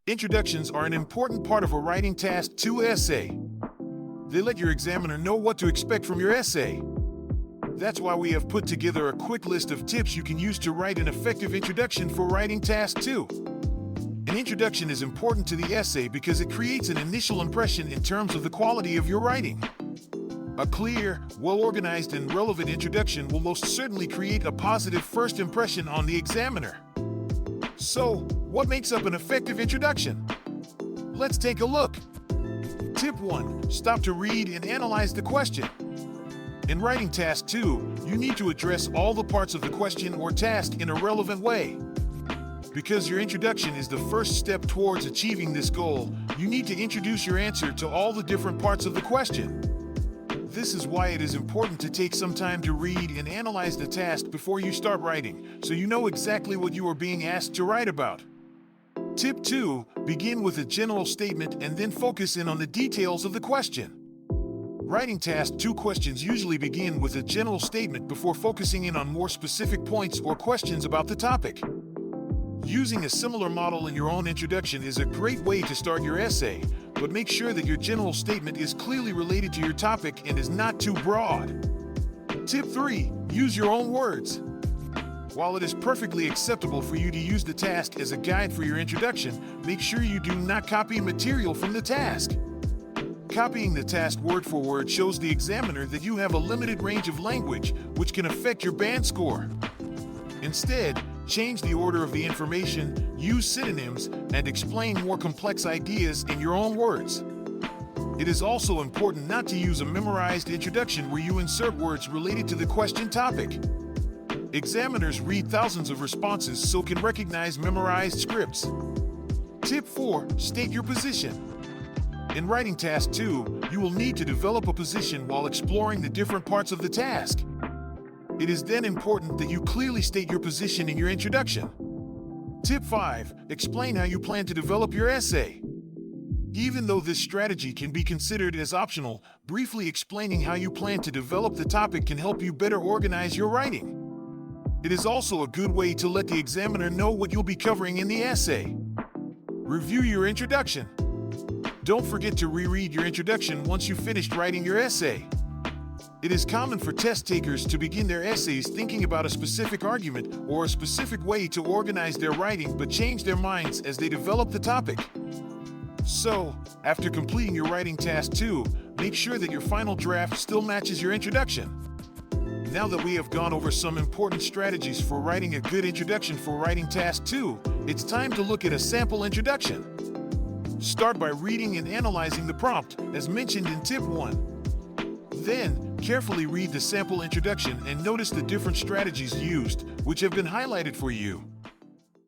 Introductions are an important part of a Writing Task 2 essay. They let your examiner know what to expect from your essay. That's why we have put together a quick list of tips you can use to write an effective introduction for Writing Task 2. An introduction is important to the essay because it creates an initial impression in terms of the quality of your writing. A clear, well-organized, and relevant introduction will most certainly create a positive first impression on the examiner. So, what makes up an effective introduction? Let's take a look. Tip 1. Stop to read and analyze the question. In Writing Task 2, you need to address all the parts of the question or task in a relevant way. Because your introduction is the first step towards achieving this goal, you need to introduce your answer to all the different parts of the question. This is why it is important to take some time to read and analyze the task before you start writing, so you know exactly what you are being asked to write about. Tip 2. Begin with a general statement and then focus in on the details of the question. Writing Task 2 questions usually begin with a general statement before focusing in on more specific points or questions about the topic. Using a similar model in your own introduction is a great way to start your essay, but make sure that your general statement is clearly related to your topic and is not too broad. Tip 3. Use your own words. While it is perfectly acceptable for you to use the task as a guide for your introduction, make sure you do not copy material from the task. Copying the task word for word shows the examiner that you have a limited range of language, which can affect your band score. Instead, change the order of the information, use synonyms, and explain more complex ideas in your own words. It is also important not to use a memorized introduction where you insert words related to the question topic. Examiners read thousands of responses so can recognize memorized scripts. Tip 4. State your position. In Writing Task 2, you will need to develop a position while exploring the different parts of the task. It is then important that you clearly state your position in your introduction. Tip 5. Explain how you plan to develop your essay. Even though this strategy can be considered as optional, briefly explaining how you plan to develop the topic can help you better organize your writing. It is also a good way to let the examiner know what you'll be covering in the essay. Review your introduction. Don't forget to reread your introduction once you've finished writing your essay. It is common for test takers to begin their essays thinking about a specific argument or a specific way to organize their writing but change their minds as they develop the topic. So, after completing your Writing Task 2, make sure that your final draft still matches your introduction. Now that we have gone over some important strategies for writing a good introduction for Writing Task 2, it's time to look at a sample introduction. Start by reading and analyzing the prompt, as mentioned in Tip 1. Then, carefully read the sample introduction and notice the different strategies used, which have been highlighted for you.